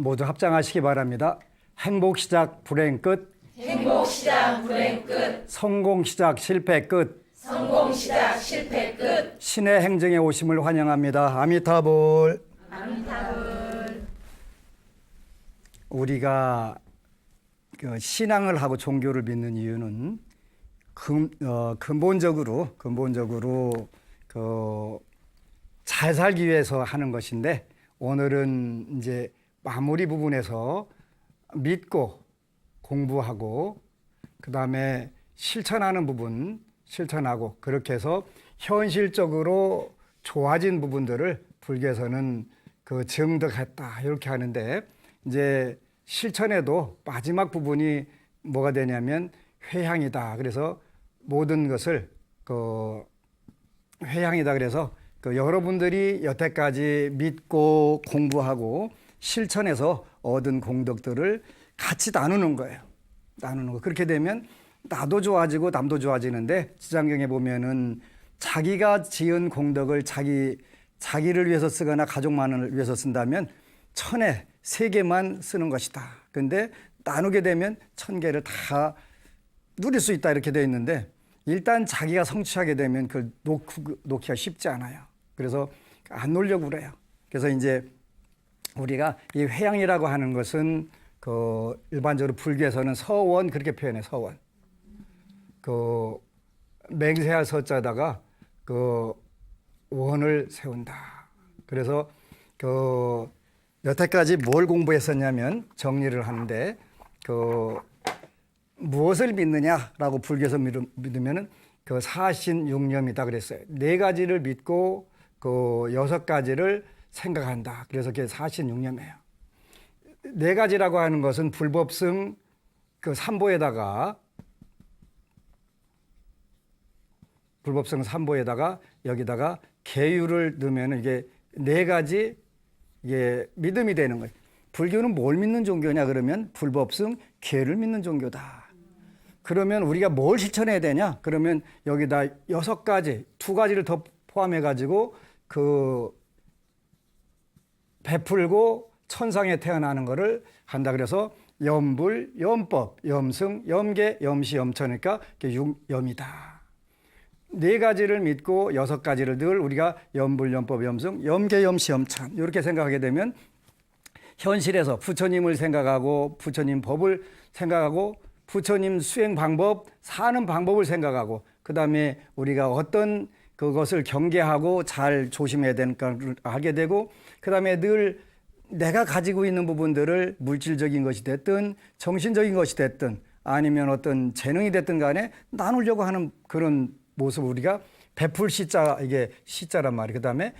모두 합장하시기 바랍니다. 행복 시작 불행 끝. 행복 시작 불행 끝. 성공 시작 실패 끝. 성공 시작 실패 끝. 신의 행정에 오심을 환영합니다. 아미타불. 아미타불. 우리가 신앙을 하고 종교를 믿는 이유는 근본적으로 잘 살기 위해서 하는 것인데, 오늘은 이제 마무리 부분에서 믿고 공부하고 그다음에 실천하는 부분 실천하고, 그렇게 해서 현실적으로 좋아진 부분들을 불교에서는 증득했다 이렇게 하는데, 이제 실천에도 마지막 부분이 뭐가 되냐면 회향이다. 그래서 모든 것을 회향이다. 그래서 여러분들이 여태까지 믿고 공부하고 실천해서 얻은 공덕들을 같이 나누는 거예요. 나누는 거. 그렇게 되면 나도 좋아지고 남도 좋아지는데, 지장경에 보면은 자기가 지은 공덕을 자기를 위해서 쓰거나 가족만을 위해서 쓴다면 1000에 3개만 쓰는 것이다. 근데 나누게 되면 1000개를 다 누릴 수 있다 이렇게 되어 있는데, 일단 자기가 성취하게 되면 그걸 놓기가 쉽지 않아요. 그래서 안 놓으려고 그래요. 그래서 이제 우리가 이 회향이라고 하는 것은 일반적으로 불교에서는 서원 그렇게 표현해. 서원. 맹세할 서자다가 원을 세운다. 그래서 여태까지 뭘 공부했었냐면, 정리를 하는데 무엇을 믿느냐라고 불교에서 믿으면은 사신육념이다 그랬어요. 4가지를 믿고 6가지를 생각한다. 그래서 그게 사신육념이에요. 4가지라고 하는 것은 불법승 삼보에다가 여기다가 계율을 넣으면 이게 4가지 이게 믿음이 되는 거예요. 불교는 뭘 믿는 종교냐 그러면 불법승 계율을 믿는 종교다. 그러면 우리가 뭘 실천해야 되냐? 그러면 여기다 6가지, 2가지를 더 포함해 가지고 베풀고 천상에 태어나는 거를 한다. 그래서 염불, 염법, 염승, 염계, 염시, 염천이니까 육염이다. 4가지를 믿고 6가지를 늘 우리가 염불, 염법, 염승, 염계, 염시, 염천 이렇게 생각하게 되면 현실에서 부처님을 생각하고 부처님 법을 생각하고 부처님 수행 방법, 사는 방법을 생각하고, 그 다음에 우리가 어떤 그것을 경계하고 잘 조심해야 되는가를 알게 되고, 그 다음에 늘 내가 가지고 있는 부분들을 물질적인 것이 됐든 정신적인 것이 됐든 아니면 어떤 재능이 됐든 간에 나누려고 하는 그런 모습을 우리가 베풀 시자, 이게 시자란 말이에요. 그 다음에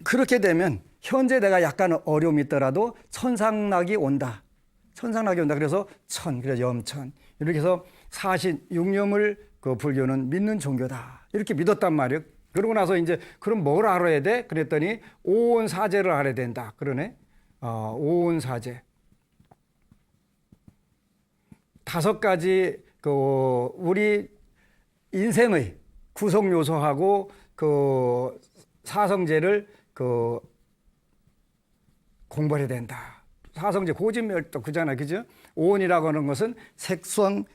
그렇게 되면 현재 내가 약간 어려움이 있더라도 천상락이 온다. 그래서 그래서 염천. 이렇게 해서 사신육념을 불교는 믿는 종교다. 이렇게 믿었단 말이에요. 그러고 나서 이제 그럼 뭘 알아야 돼? 그랬더니 오온사제를 알아야 된다. 그러네. 오온사제. 5가지 우리 인생의 구성 요소하고 사성제를 공부해야 된다. 사성제 고진멸도 그잖아, 그죠? 오온이라고 하는 것은 색수상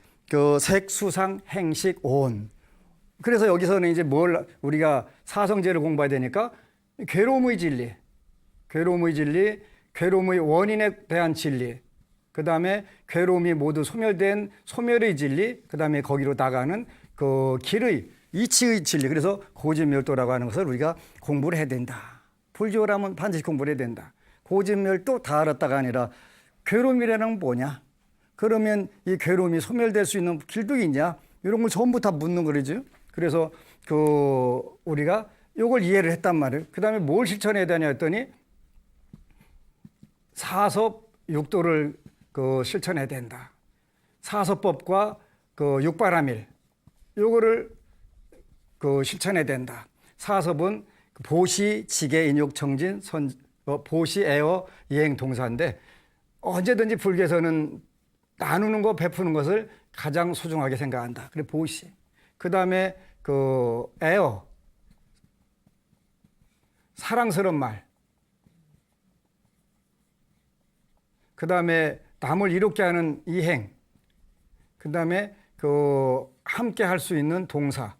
행식 오온. 그래서 여기서는 이제 우리가 사성제를 공부해야 되니까 괴로움의 진리, 괴로움의 원인에 대한 진리, 그 다음에 괴로움이 모두 소멸된 소멸의 진리, 그 다음에 거기로 나가는 길의 이치의 진리. 그래서 고진멸도라고 하는 것을 우리가 공부를 해야 된다. 불교라면 반드시 공부를 해야 된다. 고진멸도 다 알았다가 아니라 괴로움이라는 건 뭐냐? 그러면 이 괴로움이 소멸될 수 있는 길도 있냐? 이런 걸 전부 다 묻는 거죠. 그래서 우리가 이걸 이해를 했단 말이에요. 그 다음에 뭘 실천해야 되냐 했더니 사섭육도를 실천해야 된다. 사섭법과 육바라밀 요거를 실천해야 된다. 사섭은 보시, 지계, 인욕, 정진, 보시, 애어, 이행, 동사인데, 언제든지 불교에서는 나누는 거, 베푸는 것을 가장 소중하게 생각한다. 그래 보시. 그 다음에 애어, 사랑스러운 말. 그 다음에 남을 이롭게 하는 이행, 그 다음에 그 함께 할 수 있는 동사.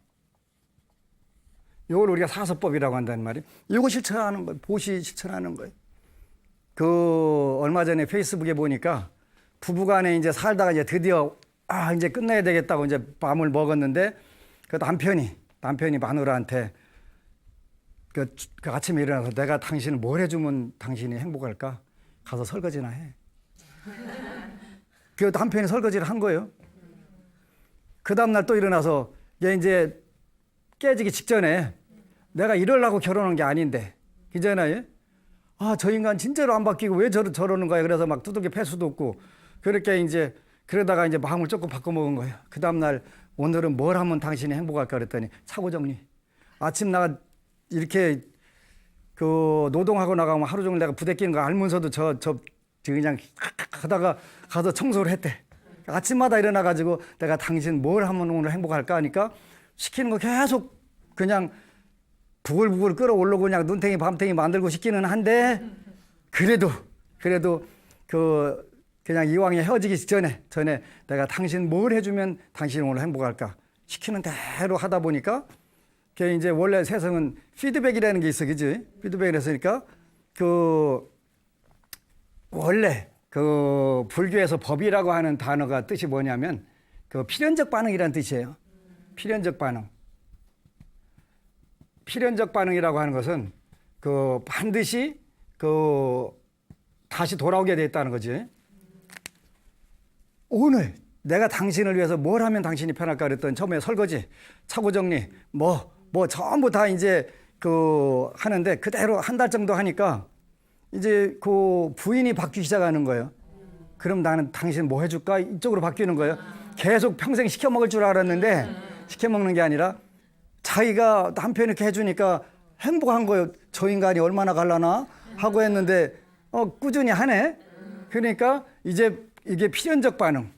이걸 우리가 사서법이라고 한다는 말이에요. 이거 실천하는 거예요. 보시 실천하는 거예요. 그 얼마 전에 페이스북에 보니까 부부간에 이제 살다가 이제 드디어 이제 끝내야 되겠다고 이제 마음을 먹었는데 그 남편이 마누라한테 그 아침에 일어나서 내가 당신을 뭘 해주면 당신이 행복할까? 가서 설거지나 해. 그 남편이 설거지를 한 거예요. 그 다음날 또 일어나서 얘 이제 깨지기 직전에 내가 이러려고 결혼한 게 아닌데 그잖아요. 저 인간 진짜로 안 바뀌고 왜 저러는 거야. 그래서 막 두들겨 패 수도 없고 그렇게 이제 그러다가 이제 마음을 조금 바꿔먹은 거예요. 그 다음날 오늘은 뭘 하면 당신이 행복할까 그랬더니 차고 정리. 아침 나가 이렇게 그 노동하고 나가면 하루 종일 내가 부대끼는 거 알면서도 저 그냥 하다가 가서 청소를 했대. 아침마다 일어나가지고 내가 당신 뭘 하면 오늘 행복할까 하니까 시키는 거 계속 그냥 부글부글 끓어올르고 그냥 눈탱이 밤탱이 만들고 시키는 한데 그래도 그냥 이왕에 헤어지기 전에 내가 당신 뭘 해주면 당신이 오늘 행복할까 시키는 대로 하다 보니까 그게 이제 원래 세상은 피드백이라는 게 있어, 그지? 피드백이랬으니까 원래 그 불교에서 법이라고 하는 단어가 뜻이 뭐냐면 그 필연적 반응이라는 뜻이에요. 필연적 반응. 필연적 반응이라고 하는 것은 그 반드시 그 다시 돌아오게 돼 있다는 거지. 오늘 내가 당신을 위해서 뭘 하면 당신이 편할까 그랬더니 처음에 설거지, 차고 정리, 뭐 전부 다 이제 그 하는데 그대로 한 달 정도 하니까 이제 그 부인이 바뀌기 시작하는 거예요. 그럼 나는 당신 뭐 해줄까? 이쪽으로 바뀌는 거예요. 계속 평생 시켜 먹을 줄 알았는데 시켜 먹는 게 아니라 자기가 남편이 이렇게 해주니까 행복한 거예요. 저 인간이 얼마나 갈라나 하고 했는데 꾸준히 하네. 그러니까 이제 이게 필연적 반응.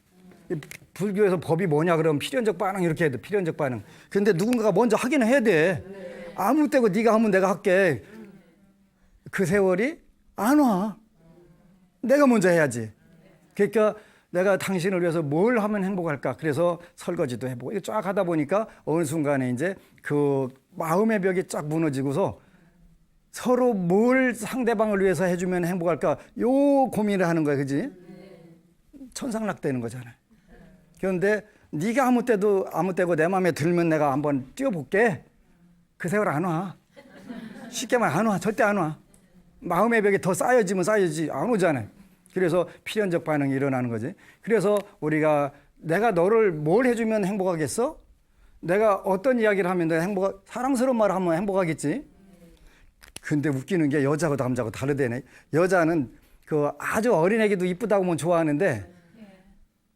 불교에서 법이 뭐냐 그러면 필연적 반응 이렇게 해야 돼. 필연적 반응. 근데 누군가가 먼저 하기는 해야 돼. 아무 때고 네가 하면 내가 할게. 그 세월이 안 와. 내가 먼저 해야지. 그러니까 내가 당신을 위해서 뭘 하면 행복할까? 그래서 설거지도 해보고 이거 쫙 하다 보니까 어느 순간에 이제 그 마음의 벽이 쫙 무너지고서 서로 뭘 상대방을 위해서 해주면 행복할까? 요 고민을 하는 거야, 그지? 천상락되는 거잖아요. 그런데 네가 아무 때고 내 마음에 들면 내가 한번 뛰어볼게. 그 세월 안 와. 쉽게 말하면 안 와. 절대 안 와. 마음의 벽이 더 쌓여지면 쌓여지지 안 오잖아요. 그래서 필연적 반응이 일어나는 거지. 그래서 우리가 내가 너를 뭘 해주면 행복하겠어? 내가 어떤 이야기를 하면 내가 사랑스러운 말을 하면 행복하겠지. 근데 웃기는 게 여자고 남자고 다르대네. 여자는 그 아주 어린 애기도 이쁘다고 하면 좋아하는데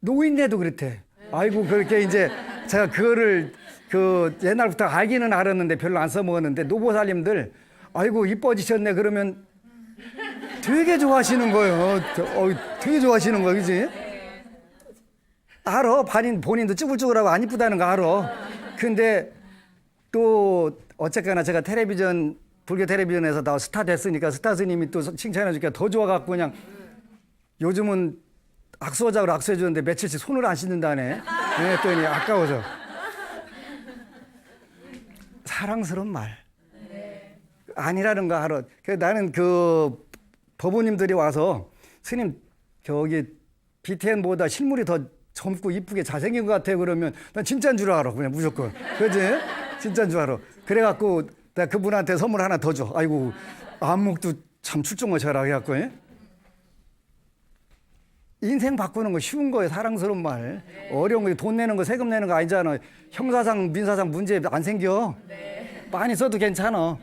노인네도 그렇대. 아이고 그렇게 이제 제가 그거를 그 옛날부터 알기는 알았는데 별로 안 써먹었는데 노보살님들 아이고 이뻐지셨네 그러면 되게 좋아하시는 거예요. 되게 좋아하시는 거, 그지? 알아. 본인도 쭈글쭈글하고 안 이쁘다는 거 알아. 근데 또 어쨌거나 제가 불교 텔레비전에서 나 스타 됐으니까 스타 스님이 또 칭찬해 주니까 더 좋아갖고 그냥 요즘은 악수하자고 악수해 주는데 며칠씩 손을 안 씻는다네. 그랬더니 아까워서. 사랑스러운 말. 아니라는 거 알아. 나는 그 법우님들이 와서 스님 저기 BTN보다 실물이 더 젊고 이쁘게 잘생긴 것 같아요 그러면 난 진짜인 줄 알아 그냥 무조건. 그지? 진짜인 줄 알아. 그래갖고 내가 그분한테 선물 하나 더 줘. 아이고 안목도 참 출중을 잘하게 해갖고. 인생 바꾸는 거 쉬운 거예요. 사랑스러운 말. 어려운 거 돈 내는 거 세금 내는 거 아니잖아. 형사상 민사상 문제 안 생겨. 많이 써도 괜찮아.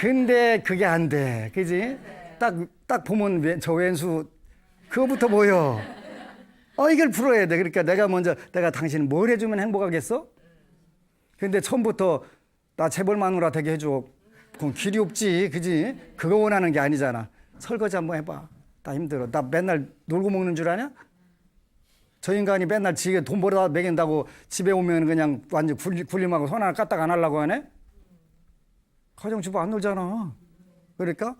근데 그게 안 돼. 그지? 딱 보면 저 왼수 그거부터 보여. 이걸 풀어야 돼. 그러니까 내가 당신 뭘 해주면 행복하겠어? 근데 처음부터 나 재벌 마누라 되게 해줘. 그건 길이 없지. 그지? 그거 원하는 게 아니잖아. 설거지 한번 해봐. 나 힘들어. 나 맨날 놀고 먹는 줄 아냐? 저 인간이 맨날 지게 돈 벌어다 먹인다고 집에 오면 그냥 완전 굴림하고 손 하나 까딱 안 하려고 하네? 가정주부 안 놀잖아. 그러니까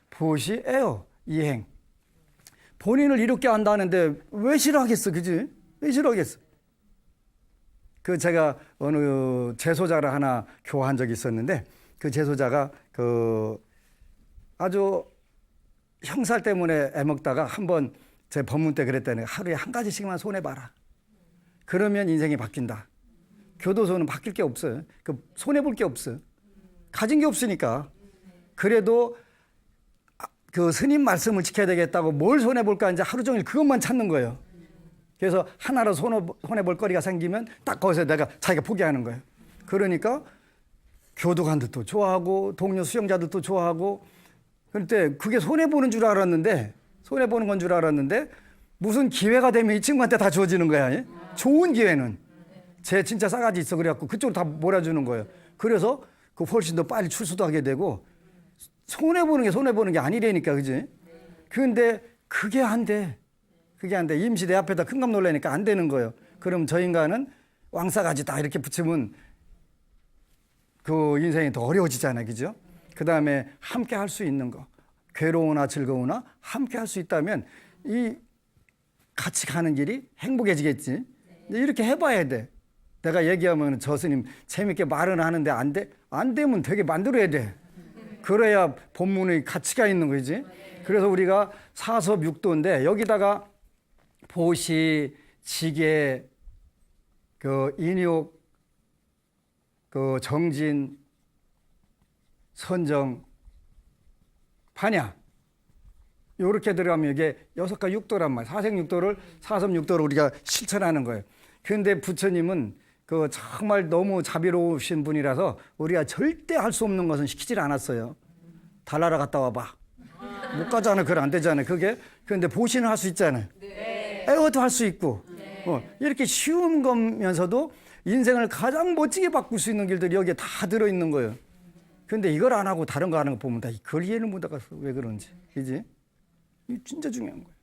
보시 에어 이행. 본인을 이렇게 한다는데 왜 싫어하겠어, 그지? 왜 싫어하겠어? 그 제가 어느 재소자를 하나 교화한 적이 있었는데 그 재소자가 그 아주 형살 때문에 애먹다가 한번 제 법문 때 그랬더니 하루에 한 가지씩만 손해봐라. 그러면 인생이 바뀐다. 교도소는 바뀔 게 없어요. 그 손해볼 게 없어. 가진 게 없으니까. 그래도 그 스님 말씀을 지켜야 되겠다고 뭘 손해볼까 이제 하루 종일 그것만 찾는 거예요. 그래서 하나로 손해볼 거리가 생기면 딱 거기서 내가 자기가 포기하는 거예요. 그러니까 교도관들도 좋아하고 동료 수용자들도 좋아하고 그런데 그게 손해보는 줄 알았는데 손해보는 건 줄 알았는데 무슨 기회가 되면 이 친구한테 다 주어지는 거야. 예? 좋은 기회는. 쟤 진짜 싸가지 있어 그래갖고 그쪽으로 다 몰아주는 거예요. 그래서 그 훨씬 더 빨리 출소도 하게 되고 손해보는 게 아니라니까, 그지? 그런데 그게 안 돼. 그게 안 돼. 임시 내 앞에다 큰감 놀라니까 안 되는 거예요. 그럼 저 인간은 왕싸가지다 이렇게 붙이면 그 인생이 더 어려워지잖아요. 그죠? 그 다음에 함께 할 수 있는 거. 괴로우나 즐거우나 함께 할 수 있다면 이 같이 가는 길이 행복해지겠지. 이렇게 해봐야 돼. 내가 얘기하면 저 스님 재밌게 말은 하는데 안 돼? 안 되면 되게 만들어야 돼. 그래야 본문의 가치가 있는 거지. 그래서 우리가 사섭육도인데 여기다가 보시, 지계, 그 인욕, 그 정진, 선정, 반야 요렇게 들어가면 이게 6가 육도란 말이에요. 사생육도를 사섭육도를 우리가 실천하는 거예요. 그런데 부처님은 그 정말 너무 자비로우신 분이라서 우리가 절대 할 수 없는 것은 시키질 않았어요. 달나라 갔다 와봐. 못 가잖아. 그래 안 되잖아요. 그게. 그런데 보시는 할 수 있잖아요. 에어도 할 수 있고. 이렇게 쉬운 거면서도 인생을 가장 멋지게 바꿀 수 있는 길들이 여기에 다 들어있는 거예요. 근데 이걸 안 하고 다른 거 하는 거 보면 다 그걸 이해를 못 하겠어. 왜 그런지. 그지? 이게 진짜 중요한 거예요.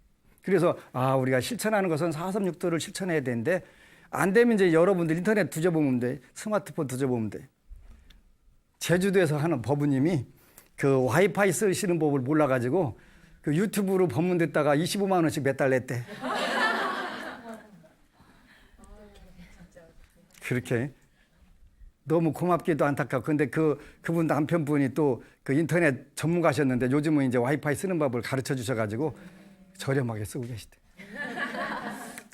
그래서 우리가 실천하는 것은 사섭육도를 실천해야 되는데 안 되면 이제 여러분들 인터넷 뒤져보면 돼. 스마트폰 뒤져보면 돼. 제주도에서 하는 법우님이 그 와이파이 쓰시는 법을 몰라가지고 그 유튜브로 법문 듣다가 25만 원씩 몇 달 냈대. 그렇게 너무 고맙기도 안타깝고 근데 그분 남편분이 또 그 인터넷 전문가셨는데 요즘은 이제 와이파이 쓰는 법을 가르쳐 주셔가지고 저렴하게 쓰고 계시대.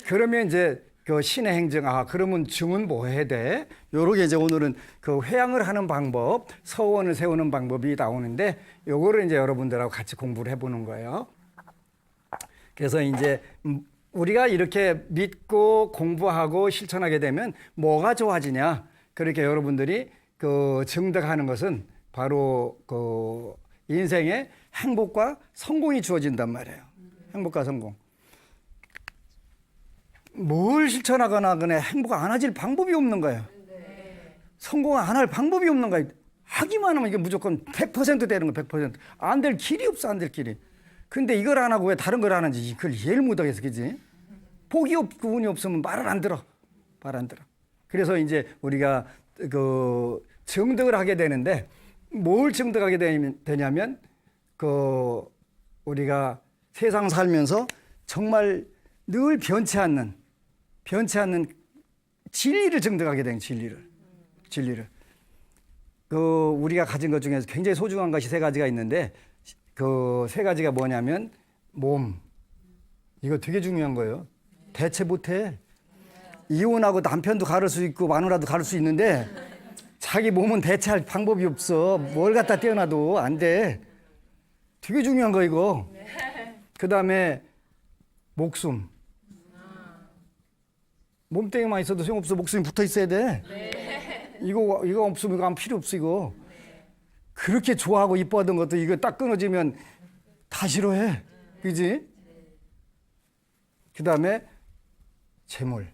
그러면 이제 그 신의 행정 그러면 증은 뭐 해야 돼? 요렇게 이제 오늘은 그 회양을 하는 방법, 서원을 세우는 방법이 나오는데 요거를 이제 여러분들하고 같이 공부를 해보는 거예요. 그래서 이제 우리가 이렇게 믿고 공부하고 실천하게 되면 뭐가 좋아지냐? 그렇게 여러분들이 그 증득하는 것은 바로 그 인생의 행복과 성공이 주어진단 말이에요. 행복과 성공. 뭘 실천하거나 그냥 행복 안 하질 방법이 없는 거예요. 성공 안 할 방법이 없는 거예요. 하기만 하면 이게 무조건 100% 되는 거예요. 100%. 안 될 길이 없어, 안 될 길이. 근데 이걸 안 하고 왜 다른 걸 하는지 그걸 이해를 못 하겠어, 그지? 복이 없고 운이 없으면 말을 안 들어. 말 안 들어. 그래서 이제 우리가 그 증득을 하게 되는데 뭘 증득하게 되냐면 그 우리가 세상 살면서 정말 늘 변치 않는 진리를 증득하게 된 진리를. 그 우리가 가진 것 중에서 굉장히 소중한 것이 세 가지가 있는데 그 세 가지가 뭐냐면 몸. 이거 되게 중요한 거예요. 대체 못해. 이혼하고 남편도 가를 수 있고 마누라도 가를 수 있는데 자기 몸은 대체할 방법이 없어. 뭘 갖다 떼어놔도 안 돼. 되게 중요한 거 이거. 그다음에 목숨. 몸뚱이만 있어도 소용없어. 목숨이 붙어 있어야 돼. 이거 없으면 이거 필요 없어 이거. 그렇게 좋아하고 이뻐하던 것도 이거 딱 끊어지면 다 싫어해. 그지? 그다음에 재물.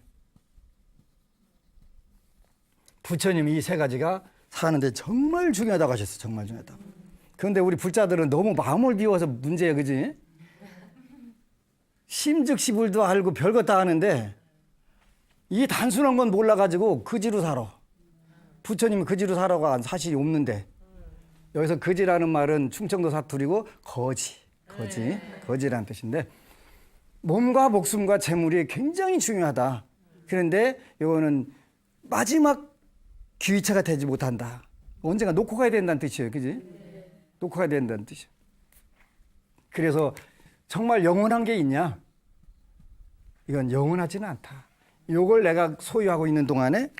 부처님이 이 세 가지가 사는데 정말 중요하다고 하셨어요. 정말 중요하다고. 그런데 우리 불자들은 너무 마음을 비워서 문제예요. 그지? 심즉시불도 알고 별거 다 하는데 이 단순한 건 몰라가지고 그지로 살아. 부처님이 그지로 살아가 한 사실이 없는데 여기서 그지라는 말은 충청도 사투리고 거지라는 뜻인데 몸과 목숨과 재물이 굉장히 중요하다. 그런데 이거는 마지막 귀의체가 되지 못한다. 언젠가 놓고 가야 된다는 뜻이에요. 그지? 놓고 가야 된다는 뜻이에요. 그래서 정말 영원한 게 있냐? 이건 영원하지는 않다. 이걸 내가 소유하고 있는 동안에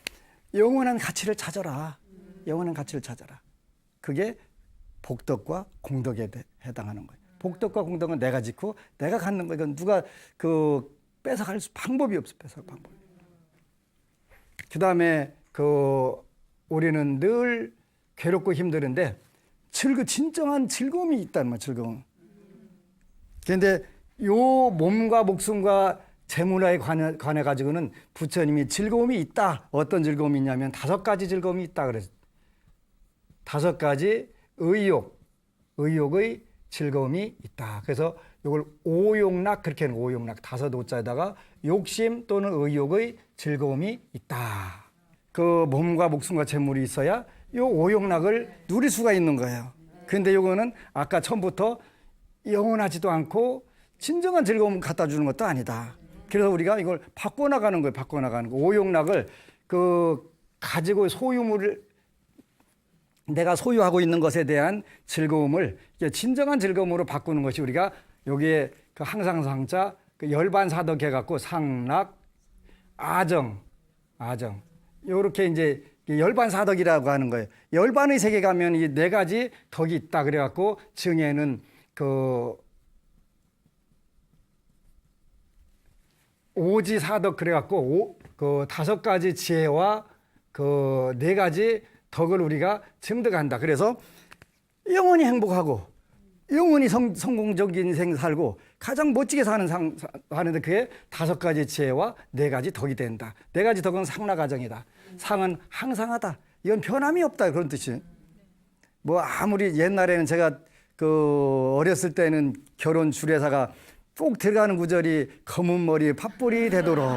영원한 가치를 찾아라. 영원한 가치를 찾아라. 그게 복덕과 공덕에 해당하는 거예요. 복덕과 공덕은 내가 짓고 내가 갖는 거. 이건 누가 뺏어갈 방법이 없어. 뺏어갈 방법이. 그다음에 우리는 늘 괴롭고 힘드는데 진정한 즐거움이 있다는 말. 즐거움. 그런데 요 몸과 목숨과 재물에 관해 가지고는 부처님이 즐거움이 있다. 어떤 즐거움이 있냐면 5가지 즐거움이 있다 그래서 5가지 의욕의 즐거움이 있다. 그래서 이걸 오욕락 그렇게 하는 오욕락 5오자에다가 욕심 또는 의욕의 즐거움이 있다. 그 몸과 목숨과 재물이 있어야 이 오욕락을 누릴 수가 있는 거예요. 그런데 이거는 아까 처음부터 영원하지도 않고 진정한 즐거움을 갖다 주는 것도 아니다. 그래서 우리가 이걸 바꿔나가는 거예요. 바꿔나가는 거. 오욕락을 가지고 소유물을 내가 소유하고 있는 것에 대한 즐거움을 진정한 즐거움으로 바꾸는 것이 우리가 여기에 항상상자 열반사덕 해갖고 상락, 아정 요렇게 이제 열반사덕이라고 하는 거예요. 열반의 세계 가면 이 4가지 덕이 있다 그래갖고 증에는 오지사덕 그래갖고 5가지 지혜와 4가지 덕을 우리가 증득한다. 그래서 영원히 행복하고 영원히 성공적인 인생 살고 가장 멋지게 사는데 그게 5가지 지혜와 4가지 덕이 된다. 4가지 덕은 상락아정이다. 상은 항상하다. 이건 변함이 없다. 그런 뜻이. 뭐 아무리 옛날에는 제가 어렸을 때는 결혼 주례사가 꼭 들어가는 구절이 검은 머리 팥불이 되도록.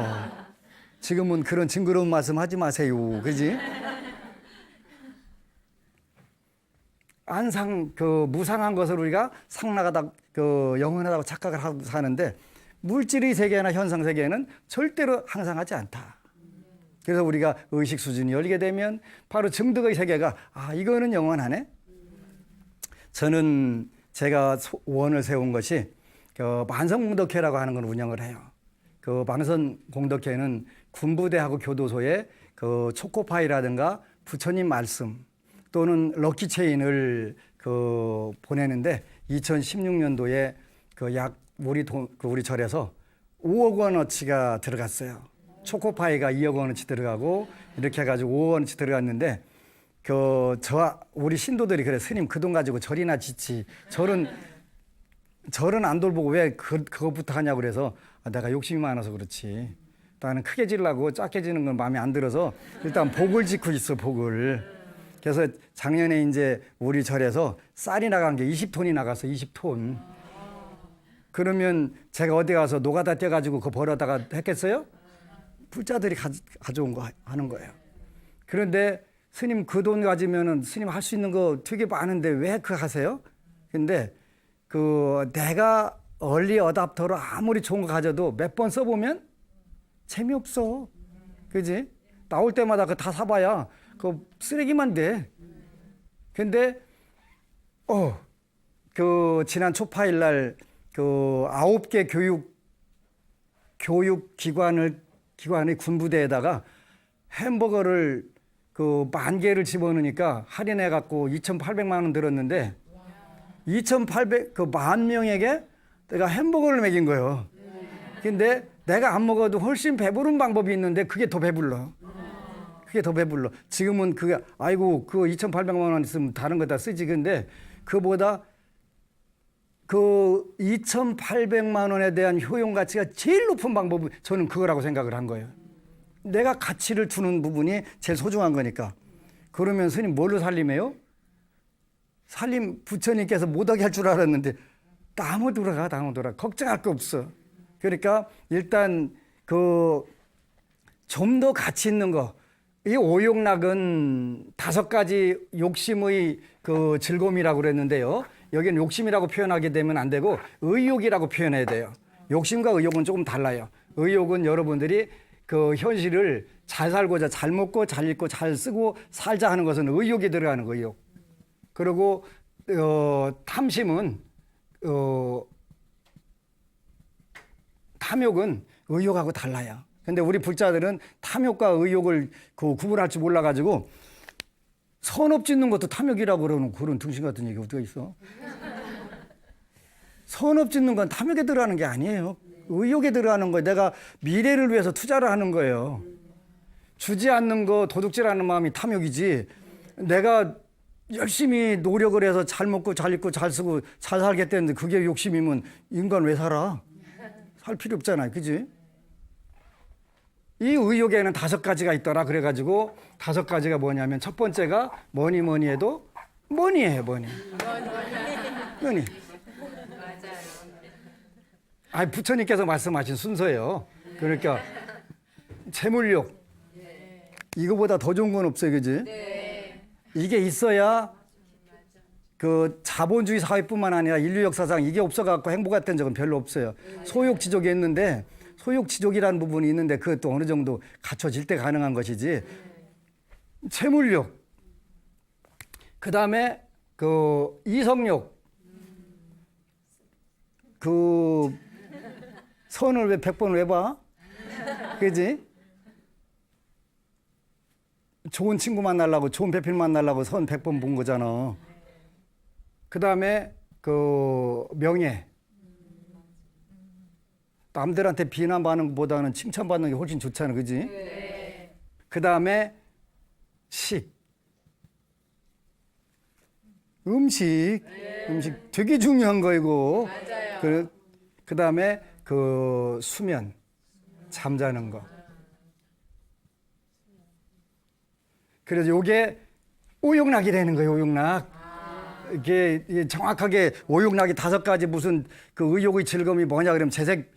지금은 그런 징그러운 말씀 하지 마세요. 그지? 무상한 것을 우리가 상락하다, 영원하다고 착각을 하고 사는데 물질의 세계나 현상 세계는 절대로 항상하지 않다. 그래서 우리가 의식 수준이 열리게 되면 바로 증득의 세계가 이거는 영원하네. 저는 제가 원을 세운 것이 만성공덕회라고 하는 걸 운영을 해요. 만성공덕회는 군부대하고 교도소에 초코파이라든가 부처님 말씀 또는 럭키체인을 보내는데 2016년도에 우리 절에서 5억 원어치가 들어갔어요. 초코파이가 2억 원어치 들어가고 이렇게 해가지고 5억 원어치 들어갔는데 우리 신도들이 그래 스님 그 돈 가지고 절이나 짓지 절은 안 돌보고 왜 그것부터 하냐고 그래서 내가 욕심이 많아서 그렇지. 나는 크게 지려고 작게 지는 건 마음에 안 들어서 일단 복을 짓고 있어 복을. 그래서 작년에 이제 우리 절에서 쌀이 나간 게 20톤이 나갔어. 20톤. 그러면 제가 어디 가서 노가다 떼가지고 그거 벌어다가 했겠어요? 불자들이 가져온 거 하는 거예요. 그런데 스님 그 돈 가지면은 스님 할 수 있는 거 되게 많은데 왜 그거 하세요? 근데 내가 얼리 어답터로 아무리 좋은 거 가져도 몇 번 써보면 재미없어. 그지? 나올 때마다 그거 다 사봐야 쓰레기만 돼. 근데, 지난 초파일 날, 9개 기관의 군부대에다가 햄버거를 10,000개를 집어넣으니까 할인해갖고 2,800만 원 들었는데, 10,000명에게 내가 햄버거를 먹인 거예요. 근데 내가 안 먹어도 훨씬 배부른 방법이 있는데 그게 더 배불러. 지금은 그게, 2,800만 원 있으면 다른 거 다 쓰지. 근데 그보다 2,800만 원에 대한 효용 가치가 제일 높은 방법은 저는 그거라고 생각을 한 거예요. 내가 가치를 두는 부분이 제일 소중한 거니까. 그러면 스님 뭘로 살림해요? 살림 부처님께서 못하게 할 줄 알았는데 나무 돌아가. 걱정할 거 없어. 그러니까 일단 좀 더 가치 있는 거. 이 오욕락은 5가지 욕심의 즐거움이라고 그랬는데요. 여기는 욕심이라고 표현하게 되면 안 되고 의욕이라고 표현해야 돼요. 욕심과 의욕은 조금 달라요. 의욕은 여러분들이 그 현실을 잘 살고자 잘 먹고 잘 입고 잘 쓰고 살자 하는 것은 의욕이 들어가는 거, 의욕. 그리고 탐심은 탐욕은 의욕하고 달라요. 근데 우리 불자들은 탐욕과 의욕을 구분할 줄 몰라가지고 선업 짓는 것도 탐욕이라고 그러는 그런 등신 같은 얘기가 어디가 있어? 선업 짓는 건 탐욕에 들어가는 게 아니에요. 의욕에 들어가는 거예요. 내가 미래를 위해서 투자를 하는 거예요. 주지 않는 거 도둑질하는 마음이 탐욕이지. 내가 열심히 노력을 해서 잘 먹고 잘 입고 잘 쓰고 잘 살겠다는데 그게 욕심이면 인간 왜 살아? 살 필요 없잖아요. 그지? 이 의욕에는 5가지가 있더라. 그래가지고 5가지가 뭐냐면 첫 번째가 뭐니 해도 머니예요. 머니. 아니 부처님께서 말씀하신 순서예요. 그러니까 재물욕. 이거보다 더 좋은 건 없어요. 그지? 이게 있어야 그 자본주의 사회뿐만 아니라 인류 역사상 이게 없어갖고 행복했던 적은 별로 없어요. 소욕지족이 있는데 소욕지족이라는 부분이 있는데 그것도 어느 정도 갖춰질 때 가능한 것이지. 채물욕. 그 다음에 그 이성욕. 그 선을 왜 100번 왜 봐? 그지? 좋은 친구 만나려고 좋은 배필 만나려고 선 100번 본 거잖아. 그 다음에 그 명예. 남들한테 비난받는 것보다는 칭찬받는 게 훨씬 좋잖아. 그지? 그 다음에 식. 음식 되게 중요한 거 이거. 그 다음에 그 수면, 잠자는 거. 그래서 요게 오욕락이라는 거예요. 오욕락. 이게 정확하게 오욕락이 5가지 무슨 그 의욕의 즐거움이 뭐냐 그러면 재색,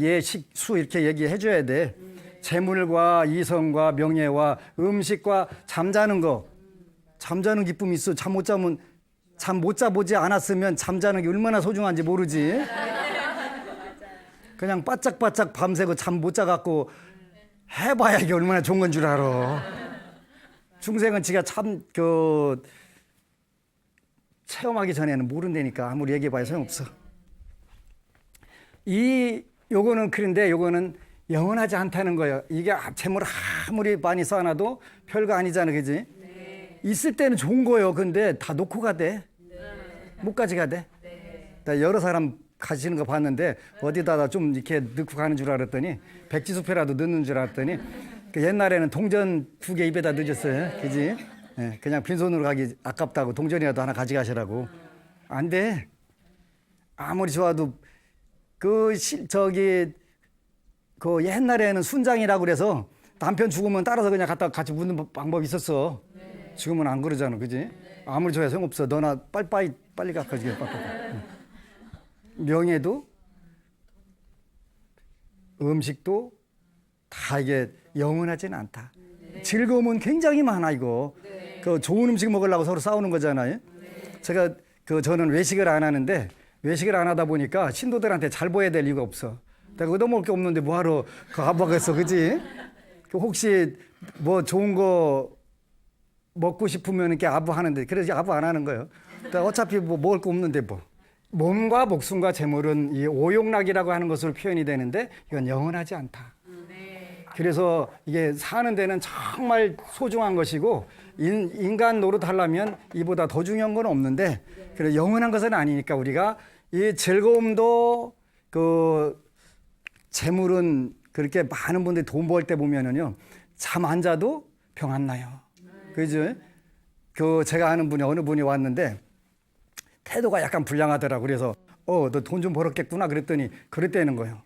예, 식, 수 이렇게 얘기해 줘야 돼. 재물과 이성과 명예와 음식과 잠자는 거. 잠자는 기쁨이 있어. 잠 못 자보지 않았으면 잠자는 게 얼마나 소중한지 모르지. 그냥 바짝바짝 밤새고 잠 못 자갖고 해봐야 이게 얼마나 좋은 건 줄 알아. 중생은 지가 참 체험하기 전에는 모른다니까 아무리 얘기해봐야 소용없어. 요거는 그런데 요거는 영원하지 않다는 거예요. 이게 재물 아무리 많이 쌓아놔도 별거 아니잖아, 그지? 있을 때는 좋은 거예요. 근데 다 놓고 가대. 못 가져가대. 나 여러 사람 가시는 거 봤는데 어디다가 좀 이렇게 넣고 가는 줄 알았더니 백지수표라도 넣는 줄 알았더니 그 옛날에는 동전 2개 입에다 넣었어요. 그지? 예, 그냥 빈손으로 가기 아깝다고 동전이라도 하나 가져가시라고. 안 돼. 아무리 좋아도 그 옛날에는 순장이라고 그래서 남편 죽으면 따라서 그냥 갖다 같이 묻는 방법이 있었어. 지금은 안 그러잖아. 그지? 아무리 좋아야 소용없어. 너나 빨리 가까지 명예도 음식도 다 이게 영원하진 않다. 즐거움은 굉장히 많아 이거. 그 좋은 음식 먹으려고 서로 싸우는 거잖아요. 저는 외식을 안 하는데 외식을 안 하다 보니까 신도들한테 잘 보여야 될 이유가 없어. 내가 얻어먹을 게 없는데 뭐하러 가봐겠어, 그지? 혹시 뭐 좋은 거 먹고 싶으면 이렇게 아부하는데 그래서 아부 안 하는 거예요. 어차피 뭐 먹을 거 없는데 뭐. 몸과 목숨과 재물은 이 오욕락이라고 하는 것으로 표현이 되는데 이건 영원하지 않다. 그래서 이게 사는 데는 정말 소중한 것이고 인간 노릇하려면 이보다 더 중요한 건 없는데 그래 영원한 것은 아니니까 우리가 이 즐거움도 그 재물은 그렇게 많은 분들이 돈 벌 때 보면은요 잠 안 자도 병 안 나요. 그죠? 제가 아는 분이 어느 분이 왔는데 태도가 약간 불량하더라고. 그래서 너 돈 좀 벌었겠구나 그랬더니 그랬다는 거예요.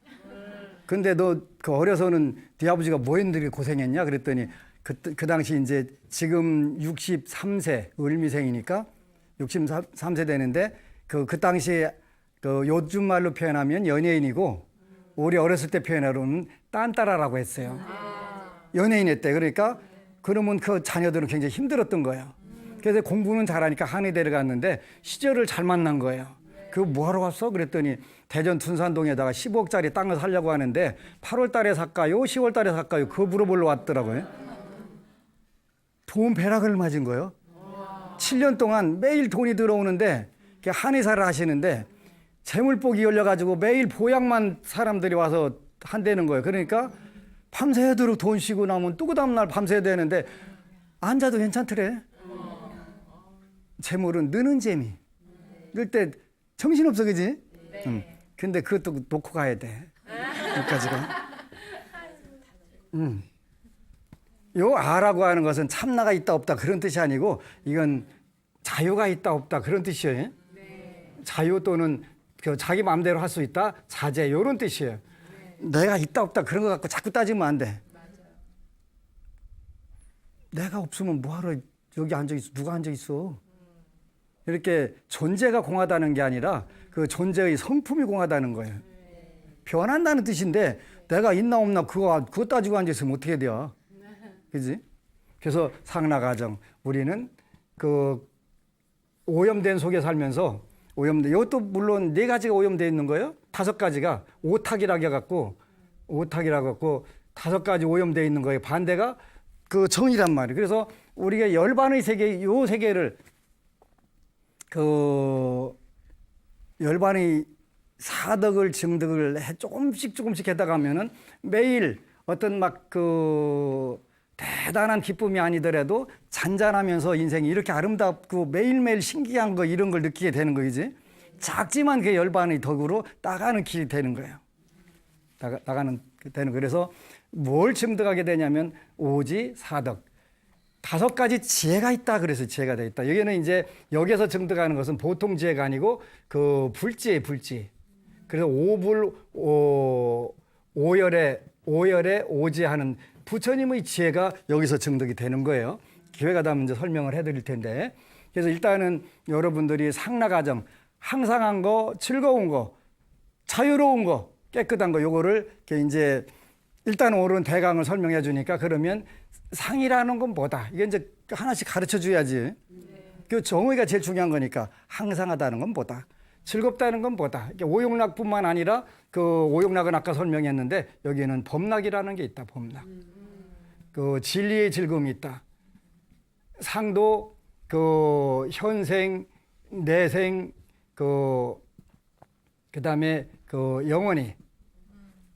근데 너 그 어려서는 네 아버지가 뭐 했는데 고생했냐 그랬더니 그 당시 이제 지금 63세 을미생이니까 63세 되는데 그 당시에 요즘 말로 표현하면 연예인이고 우리 어렸을 때 표현하로는 딴따라라고 했어요. 연예인 했대. 그러니까 그러면 그 자녀들은 굉장히 힘들었던 거예요. 그래서 공부는 잘하니까 한의대를 갔는데 시절을 잘 만난 거예요. 그거 뭐하러 갔어? 그랬더니 대전 둔산동에다가 15억짜리 땅을 사려고 하는데 8월 달에 살까요? 10월 달에 살까요? 그거 물어보러 왔더라고요. 돈 배락을 맞은 거예요. 7년 동안 매일 돈이 들어오는데 한의사를 하시는데 재물복이 열려가지고 매일 보약만 사람들이 와서 한다는 거예요. 그러니까 밤새도록 돈 쉬고 나면 또 그 다음날 밤새야 되는데 앉아도 괜찮더래. 재물은 느는 재미. 이럴 때 정신없어, 그지? 근데 그것도 놓고 가야 돼. 여기까지가. 요 아라고 하는 것은 참나가 있다 없다 그런 뜻이 아니고 이건 자유가 있다 없다 그런 뜻이에요. 자유 또는 그 자기 마음대로 할 수 있다 자제 이런 뜻이에요. 내가 있다 없다 그런 거 갖고 자꾸 따지면 안 돼. 내가 없으면 뭐하러 여기 앉아있어. 누가 앉아있어. 이렇게 존재가 공하다는 게 아니라 그 존재의 성품이 공하다는 거예요. 변한다는 뜻인데 내가 있나 없나 그거 따지고 앉아있으면 어떻게 돼요. 그지? 그래서 상나가정 우리는 그 오염된 속에 살면서 오염된 이것도 물론 4가지가 오염되어 있는 거예요. 5가지가 오탁이라고 해갖고 5가지 오염되어 있는 거예요. 반대가 그 정이란 말이에요. 그래서 우리가 열반의 세계 요 세계를 그 열반의 사덕을 증득을 조금씩 해다가면은 매일 어떤 막 그 대단한 기쁨이 아니더라도 잔잔하면서 인생이 이렇게 아름답고 매일매일 신기한 거 이런 걸 느끼게 되는 거지. 작지만 그 열반의 덕으로 나가는 길이 되는 거예요. 나가는 되는. 그래서 뭘 증득하게 되냐면 오지 사덕 5가지 지혜가 있다. 그래서 지혜가 되어 있다. 여기는 이제 여기서 증득하는 것은 보통 지혜가 아니고 그 불지혜. 그래서 오열에 오지하는 부처님의 지혜가 여기서 증득이 되는 거예요. 기회가 되면 이제 설명을 해드릴 텐데. 그래서 일단은 여러분들이 상나가정 항상한 거, 즐거운 거, 자유로운 거, 깨끗한 거 요거를 이제 일단 옳은 대강을 설명해 주니까 그러면 상이라는 건 뭐다. 이게 이제 하나씩 가르쳐 줘야지. 그 정의가 제일 중요한 거니까 항상하다는 건 뭐다. 즐겁다는 건 뭐다. 오욕락뿐만 아니라 그 오욕락은 아까 설명했는데 여기에는 법락이라는 게 있다. 법락. 그 진리의 즐거움이 있다. 상도 그 현생, 내생 그다음에 그 영원히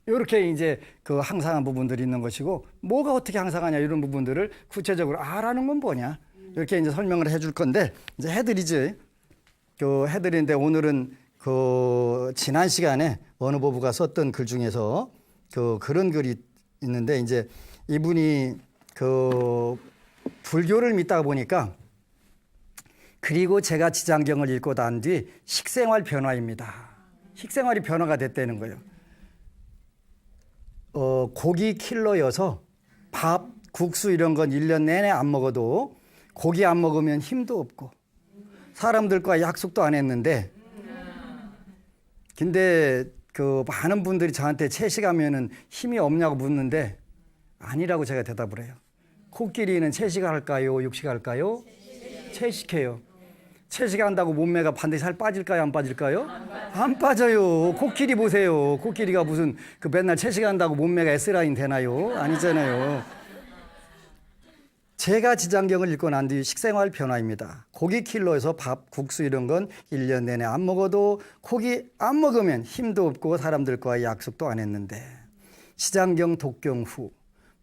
이렇게 이제 그 항상한 부분들이 있는 것이고 뭐가 어떻게 항상하냐 이런 부분들을 구체적으로 아라는 건 뭐냐 이렇게 이제 설명을 해줄 건데 이제 해드리지. 그 해드리는데 오늘은 그 지난 시간에 어느 법부가 썼던 글 중에서 그런 글이 있는데 이제 이분이 그 불교를 믿다 보니까 그리고 제가 지장경을 읽고 난 뒤 식생활 변화입니다. 식생활이 변화가 됐다는 거예요. 고기 킬러여서 밥, 국수 이런 건 1년 내내 안 먹어도 고기 안 먹으면 힘도 없고 사람들과 약속도 안 했는데 근데 그 많은 분들이 저한테 채식하면은 힘이 없냐고 묻는데 아니라고 제가 대답을 해요. 코끼리는 채식할까요? 육식할까요? 채식해요. 채식한다고 몸매가 반드시 살 빠질까요? 안 빠질까요? 안 빠져요. 코끼리 보세요. 코끼리가 무슨 그 맨날 채식한다고 몸매가 S라인 되나요? 아니잖아요. 제가 지장경을 읽고 난 뒤 식생활 변화입니다. 고기 킬러에서 밥, 국수 이런 건 1년 내내 안 먹어도 고기 안 먹으면 힘도 없고 사람들과 약속도 안 했는데 시장경 독경 후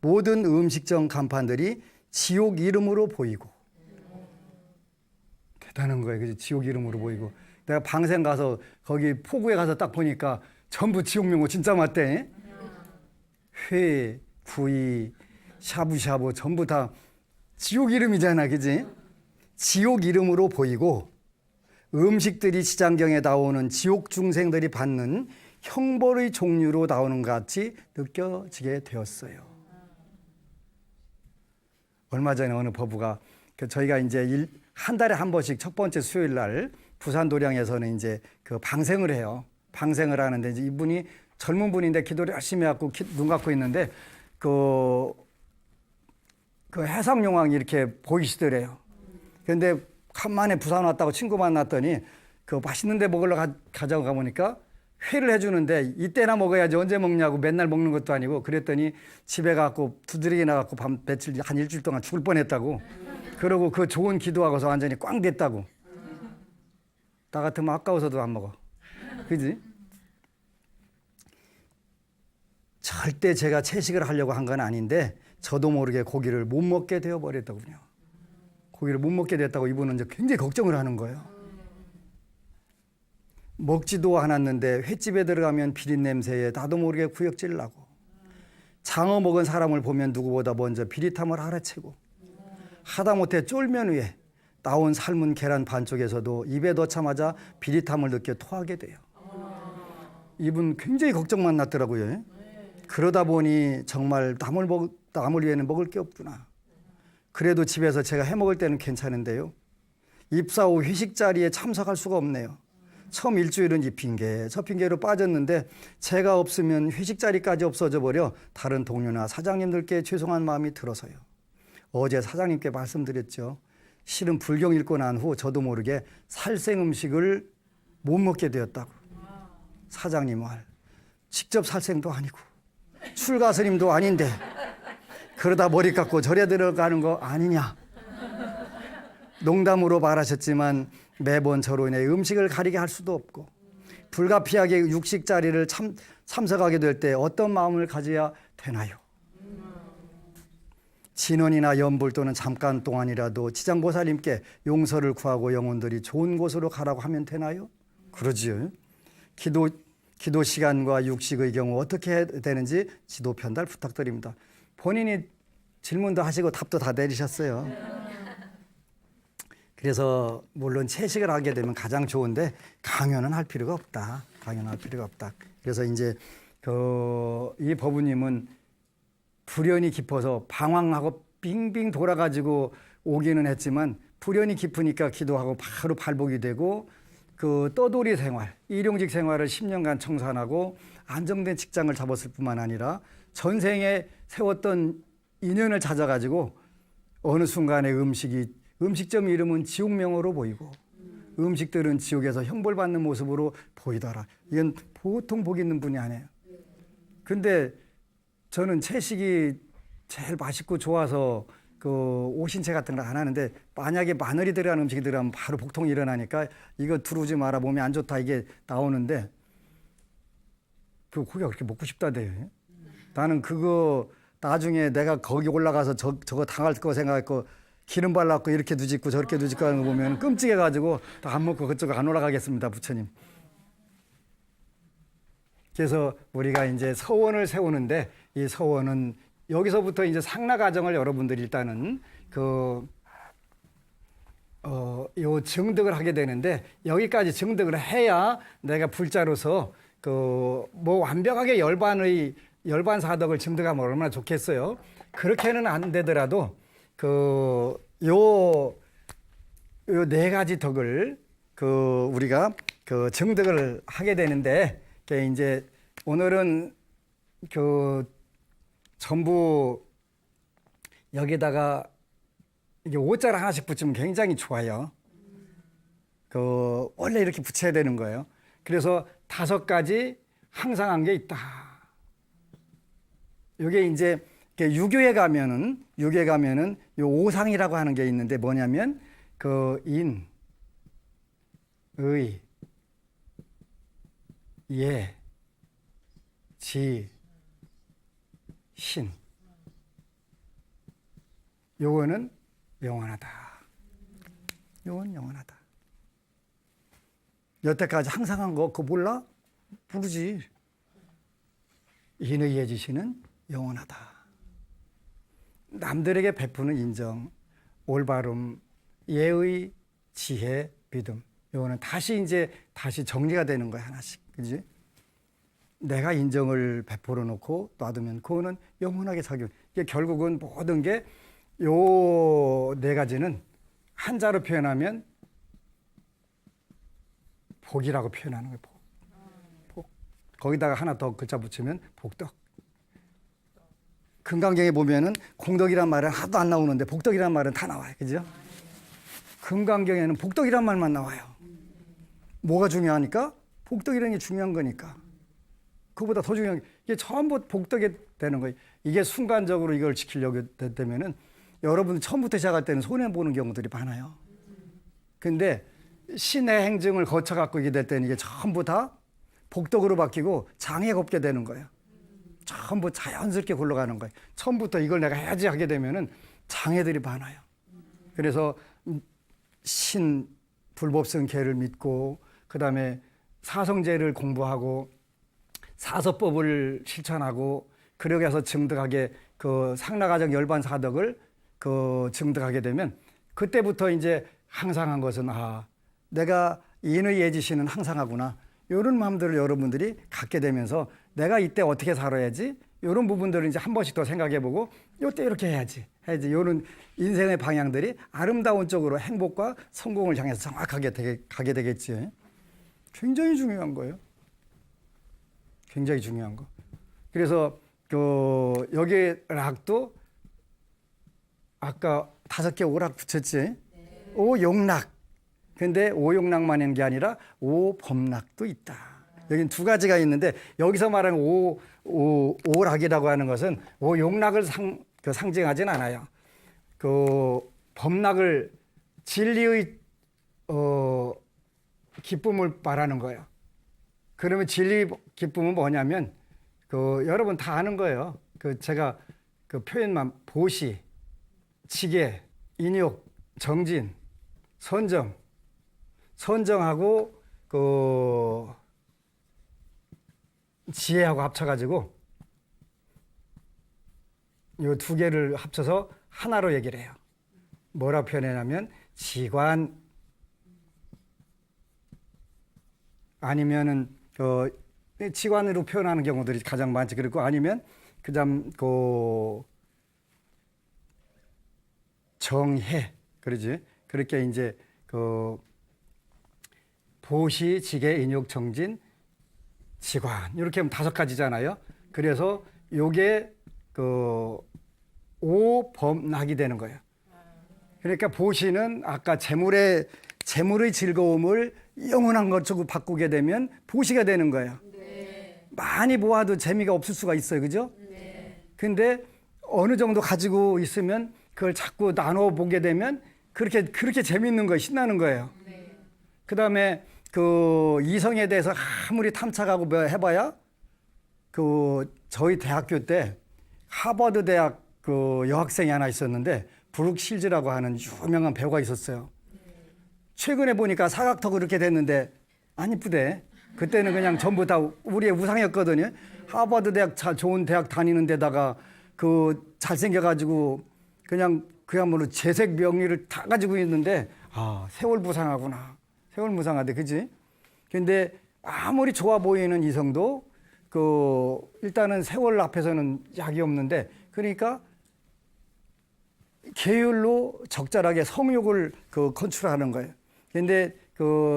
모든 음식점 간판들이 지옥 이름으로 보이고 대단한 거예요. 그죠? 지옥 이름으로 보이고 내가 방생 가서 거기 포구에 가서 딱 보니까 전부 지옥 명호 진짜 맞대. 회, 구이, 샤브샤브 전부 다 지옥 이름이잖아. 그지? 지옥 이름으로 보이고 음식들이 시장경에 나오는 지옥 중생들이 받는 형벌의 종류로 나오는 것 같이 느껴지게 되었어요. 얼마 전에 어느 법부가 저희가 이제 한 달에 한 번씩 첫 번째 수요일 날 부산 도량에서는 이제 그 방생을 해요. 방생을 하는데 이제 이분이 젊은 분인데 기도를 열심히 해갖고 눈 감고 있는데 그 해상용왕이 이렇게 보이시더래요. 그런데 간만에 부산 왔다고 친구 만났더니 그 맛있는 데 먹으러 가자고 가보니까 회를 해주는데 이때나 먹어야지 언제 먹냐고 맨날 먹는 것도 아니고 그랬더니 집에 가고 두드리게 나가고 밤 며칠 한 일주일 동안 죽을 뻔했다고. 그러고 그 좋은 기도하고서 완전히 꽝 됐다고. 나 같으면 아까워서도 안 먹어. 그지? 절대 제가 채식을 하려고 한 건 아닌데 저도 모르게 고기를 못 먹게 되어 버렸더군요. 고기를 못 먹게 됐다고 이분은 이제 굉장히 걱정을 하는 거예요. 먹지도 않았는데 횟집에 들어가면 비린 냄새에 나도 모르게 구역질 나고 장어 먹은 사람을 보면 누구보다 먼저 비릿함을 알아채고 하다못해 쫄면 위에 나온 삶은 계란 반쪽에서도 입에 넣자마자 비릿함을 느껴 토하게 돼요. 이분 굉장히 걱정만 났더라고요. 그러다 보니 정말 남을 위해는 먹을 게 없구나. 그래도 집에서 제가 해 먹을 때는 괜찮은데요. 입사 후 회식 자리에 참석할 수가 없네요. 처음 일주일은 이 핑계 저 핑계로 빠졌는데 제가 없으면 회식 자리까지 없어져 버려 다른 동료나 사장님들께 죄송한 마음이 들어서요. 어제 사장님께 말씀드렸죠. 실은 불경 읽고 난 후 저도 모르게 살생 음식을 못 먹게 되었다고. 사장님 말 직접 살생도 아니고 출가 스님도 아닌데 그러다 머리 깎고 절에 들어가는 거 아니냐. 농담으로 말하셨지만 매번 저로 인해 음식을 가리게 할 수도 없고 불가피하게 육식 자리를 참석하게 될 때 어떤 마음을 가져야 되나요? 진원이나 연불 또는 잠깐 동안이라도 지장보살님께 용서를 구하고 영혼들이 좋은 곳으로 가라고 하면 되나요? 그러지요. 기도 시간과 육식의 경우 어떻게 해야 되는지 지도 편달 부탁드립니다. 본인이 질문도 하시고 답도 다 내리셨어요. 그래서 물론 채식을 하게 되면 가장 좋은데 강요는 할 필요가 없다. 강요할 필요가 없다. 그래서 이제 이 법우님은 불연이 깊어서 방황하고 빙빙 돌아가지고 오기는 했지만 불연이 깊으니까 기도하고 바로 발복이 되고 그 떠돌이 생활, 일용직 생활을 10년간 청산하고 안정된 직장을 잡았을 뿐만 아니라 전생에 세웠던 인연을 찾아가지고 어느 순간에 음식점 이름은 지옥명으로 보이고 음식들은 지옥에서 형벌받는 모습으로 보이더라. 이건 보통 복 있는 분이 아니에요. 근데 저는 채식이 제일 맛있고 좋아서 그 오신채 같은 걸 안 하는데 만약에 마늘이 들어간 음식이 들어가면 바로 복통이 일어나니까 이거 두르지 마라 몸에 안 좋다 이게 나오는데 그 고기가 그렇게 먹고 싶다대요. 나는 그거 나중에 내가 거기 올라가서 저거 당할 거 생각했고 기름 발랐고 이렇게 뒤집고 저렇게 뒤집고 하는 거 보면 끔찍해가지고 안 먹고 그쪽 안 올라가겠습니다, 부처님. 그래서 우리가 이제 서원을 세우는데 이 서원은 여기서부터 이제 상라 과정을 여러분들이 일단은 요 증득을 하게 되는데 여기까지 증득을 해야 내가 불자로서 뭐 완벽하게 열반 사덕을 증득하면 얼마나 좋겠어요. 그렇게는 안 되더라도 요 네 가지 덕을 우리가 증득을 하게 되는데 이제 오늘은 전부 여기다가 이게 오자를 하나씩 붙이면 굉장히 좋아요. 원래 이렇게 붙여야 되는 거예요. 그래서 5가지 항상 한 게 있다. 이게 이제 유교에 가면은 요 오상이라고 하는 게 있는데 뭐냐면 인, 의, 예, 지, 신. 요거는 영원하다. 요건 영원하다. 여태까지 항상 한 거 그거 몰라? 모르지. 인의 예지시는 영원하다. 남들에게 베푸는 인정, 올바름, 예의, 지혜, 믿음. 요거는 다시 정리가 되는 거야, 하나씩. 그지? 내가 인정을 베풀어 놓고 놔두면 그거는 영원하게 작용. 이게 결국은 모든 게 요 4가지는 한자로 표현하면 복이라고 표현하는 거예요. 복. 거기다가 하나 더 글자 붙이면 복덕. 금강경에 보면은 공덕이란 말은 하나도 안 나오는데 복덕이란 말은 다 나와요. 그죠? 금강경에는 복덕이란 말만 나와요. 뭐가 중요하니까? 복덕이라는 게 중요한 거니까. 그보다 더 중요한 게 이게 전부 복덕이 되는 거예요. 이게 순간적으로 이걸 지키려고 되면은 여러분 처음부터 시작할 때는 손해보는 경우들이 많아요. 근데 신의 행증을 거쳐갖고 이게 될 때는 이게 전부 다 복덕으로 바뀌고 장애가 없게 되는 거예요. 전부 자연스럽게 굴러가는 거예요. 처음부터 이걸 내가 해야지 하게 되면은 장애들이 많아요. 그래서 신 불법성계를 믿고 그다음에 사성제를 공부하고 사서법을 실천하고 그러게 해서 증득하게 그 상나가정 열반사덕을 그 증득하게 되면 그때부터 이제 항상한 것은 내가 인의 예지시는 항상하구나. 이런 마음들을 여러분들이 갖게 되면서 내가 이때 어떻게 살아야지 이런 부분들을 이제 한 번씩 더 생각해보고 이때 이렇게 해야지 이런 인생의 방향들이 아름다운 쪽으로 행복과 성공을 향해서 정확하게 가게 되겠지. 굉장히 중요한 거예요. 굉장히 중요한 거. 그래서 여기 락도 아까 5개 오락 붙였지. 오용락. 근데 오용락만 있는 게 아니라 오법락도 있다. 여긴 두 가지가 있는데 여기서 말하는 오락이라고 하는 것은 오용락을 상징하진 않아요. 그 법락을 진리의 기쁨을 말하는 거예요. 그러면 진리 기쁨은 뭐냐면 여러분 다 아는 거예요. 제가 그 표현만 보시, 지계, 인욕, 정진, 선정하고 지혜하고 합쳐가지고 이 두 개를 합쳐서 하나로 얘기를 해요. 뭐라고 표현하냐면 지관 아니면은 지관으로 표현하는 경우들이 가장 많지. 그리고 아니면 그다음 정해 그러지. 그렇게 이제 보시, 지계, 인욕, 정진, 지관 이렇게 하면 5가지잖아요. 그래서 요게 오법락이 되는 거예요. 그러니까 보시는 아까 재물의 즐거움을 영원한 것으로 바꾸게 되면 보시가 되는 거예요. 네. 많이 모아도 재미가 없을 수가 있어요. 그죠? 네. 근데 어느 정도 가지고 있으면 그걸 자꾸 나눠 보게 되면 그렇게 재밌는 거예요. 신나는 거예요. 네. 그다음에 이성에 대해서 아무리 탐착하고 뭐 해봐야 저희 대학교 때 하버드 대학 여학생이 하나 있었는데 브룩 실즈라고 하는 유명한 배우가 있었어요. 최근에 보니까 사각턱 이렇게 됐는데 안 이쁘대. 그때는 그냥 전부 다 우리의 우상이었거든요. 하버드 대학 좋은 대학 다니는 데다가 잘생겨가지고 그냥 그야말로 재색 명의를 다 가지고 있는데 세월 무상하구나. 세월 무상하대, 그지? 근데 아무리 좋아 보이는 이성도 일단은 세월 앞에서는 약이 없는데 그러니까 계율로 적절하게 성욕을 컨트롤하는 거예요. 근데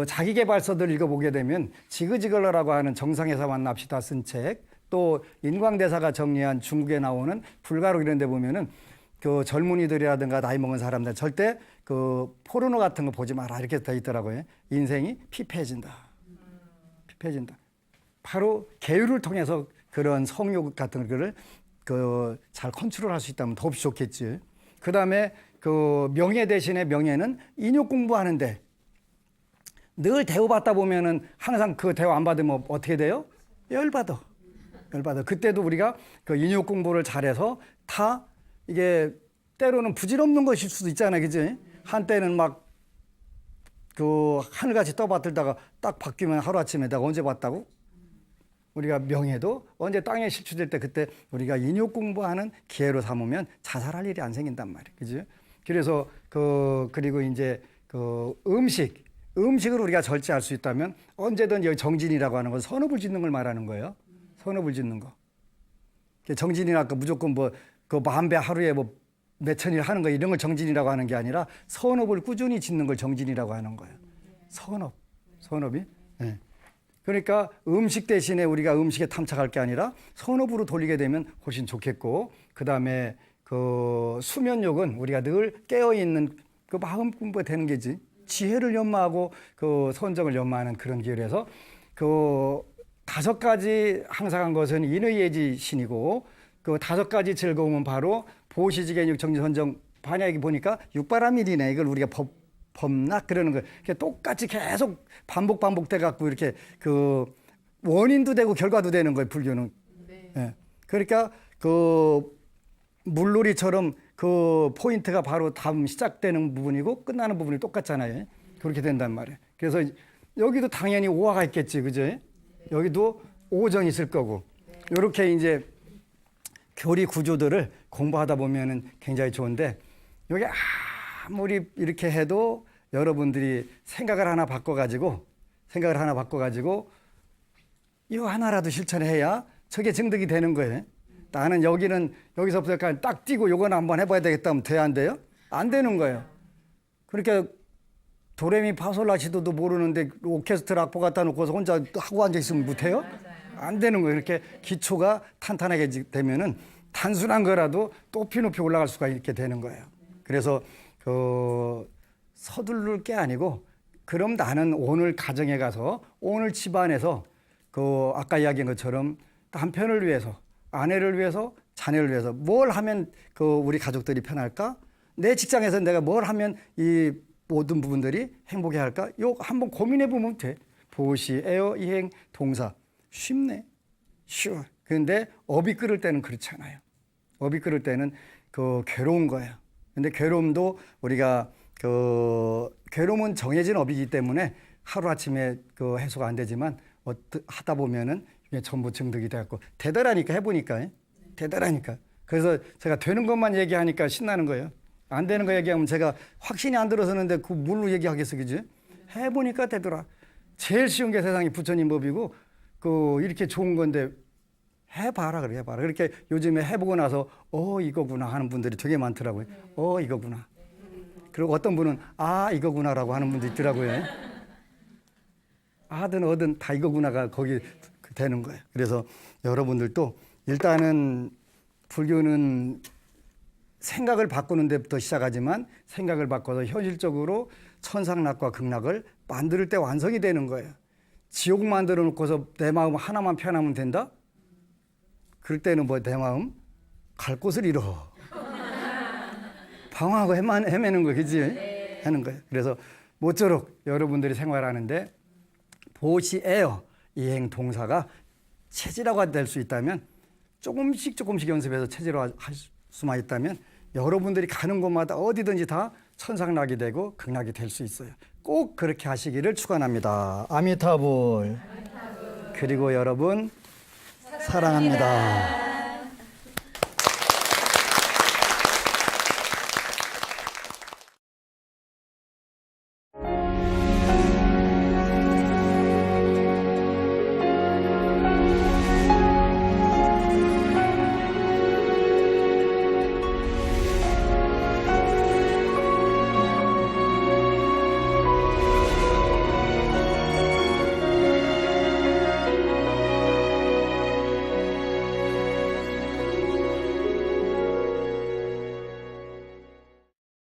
자기계발서들 읽어보게 되면 지그지글러라고 하는 정상에서 만납시다 쓴 책, 또 인광대사가 정리한 중국에 나오는 불가록 이런 데 보면은 젊은이들이라든가 나이 먹은 사람들 절대 포르노 같은 거 보지 마라 이렇게 돼 있더라고요. 인생이 피폐해진다. 피폐해진다. 바로 계율을 통해서 그런 성욕 같은 거를 잘 컨트롤할 수 있다면 더없이 좋겠지. 그 다음에 명예 대신에 명예는 인욕 공부하는데 늘 대우받다 보면은 항상 대우 안 받으면 어떻게 돼요? 열받아. 그때도 우리가 인욕 공부를 잘해서 다 이게 때로는 부질없는 것일 수도 있잖아요. 그지? 한때는 막 하늘같이 떠받들다가 딱 바뀌면 하루아침에 내가 언제 봤다고? 우리가 명예도 언제 땅에 실추될 때 그때 우리가 인욕 공부하는 기회로 삼으면 자살할 일이 안 생긴단 말이에요. 그죠? 그래서 그리고 이제 음식을 우리가 절제할 수 있다면 언제든 여기 정진이라고 하는 건 선업을 짓는 걸 말하는 거예요. 선업을 짓는 거. 정진이나 아까 무조건 만배 하루에 몇천일 하는 거 이런 걸 정진이라고 하는 게 아니라 선업을 꾸준히 짓는 걸 정진이라고 하는 거예요. 선업이. 네. 그러니까 음식 대신에 우리가 음식에 탐착할 게 아니라 선업으로 돌리게 되면 훨씬 좋겠고, 그 다음에 수면욕은 우리가 늘 깨어있는 마음 공부가 되는 게지. 지혜를 연마하고 선정을 연마하는 그런 기회라서 그 5가지 항상 한 것은 인의예지 신이고 그 5가지 즐거움은 바로 보시지견육 정지선정 반야기 보니까 육바라밀이네. 이걸 우리가 법락 그러는 거. 똑같이 계속 반복돼 갖고 이렇게 그 원인도 되고 결과도 되는 거예요. 불교는. 네. 예. 그러니까 그 물놀이처럼 그 포인트가 바로 다음 시작되는 부분이고 끝나는 부분이 똑같잖아요. 그렇게 된단 말이에요. 그래서 여기도 당연히 오화가 있겠지, 그죠? 여기도 오정이 있을 거고. 이렇게 이제 교리 구조들을 공부하다 보면은 굉장히 좋은데 여기 아무리 이렇게 해도 여러분들이 생각을 하나 바꿔가지고 이거 하나라도 실천해야 저게 증득이 되는 거예요. 나는 여기서부터 딱 띄고 요거는 한번 해봐야 되겠다 하면 돼야 안 돼요? 안 되는 거예요. 그러니까 도레미 파솔라시도도 모르는데 오케스트라 악보 갖다 놓고서 혼자 하고 앉아 있으면 못해요? 안 되는 거예요. 이렇게 기초가 탄탄하게 되면은 단순한 거라도 높이 올라갈 수가 있게 되는 거예요. 그래서 그 서두를 게 아니고 그럼 나는 오늘 가정에 가서 오늘 집안에서 그 아까 이야기한 것처럼 남편을 위해서 아내를 위해서 자녀를 위해서 뭘 하면 그 우리 가족들이 편할까? 내 직장에서 내가 뭘 하면 이 모든 부분들이 행복해 할까? 요 한번 고민해 보면 돼. 보시, 에어, 이행, 동사. 쉽네. 쉬워. 그런데 업이 끓을 때는 그렇지 않아요. 업이 끓을 때는 그 괴로운 거예요. 근데 괴로움도 우리가 그 괴로움은 정해진 업이기 때문에 하루아침에 그 해소가 안 되지만 하다 보면은 이게 전부 증득이 돼갖고 대단하니까 해보니까 대단하니까. 그래서 제가 되는 것만 얘기하니까 신나는 거예요. 안 되는 거 얘기하면 제가 확신이 안 들어서는데 그 뭘로 얘기하겠어, 그지? 해보니까 되더라. 제일 쉬운 게 세상에 부처님 법이고 그 이렇게 좋은 건데 해봐라 그래, 해봐라. 그렇게 요즘에 해보고 나서 이거구나 하는 분들이 되게 많더라고요. 이거구나. 그리고 어떤 분은 이거구나라고 하는 분도 있더라고요. 하든 어든 다 이거구나가 거기 되는 거예요. 그래서 여러분들도 일단은 불교는 생각을 바꾸는 데부터 시작하지만 생각을 바꿔서 현실적으로 천상락과 극락을 만들 때 완성이 되는 거예요. 지옥 만들어 놓고서 내 마음 하나만 편하면 된다? 그럴 때는 내 마음 갈 곳을 잃어. 방황하고 헤매는 거, 그지? 하는 거예요. 그래서 모쪼록 여러분들이 생활하는데 보시에요. 이행 동사가 체질화가 될 수 있다면 조금씩 연습해서 체질화할 수만 있다면 여러분들이 가는 곳마다 어디든지 다 천상락이 되고 극락이 될 수 있어요. 꼭 그렇게 하시기를 축원합니다. 아미타불. 그리고 여러분 사랑합니다.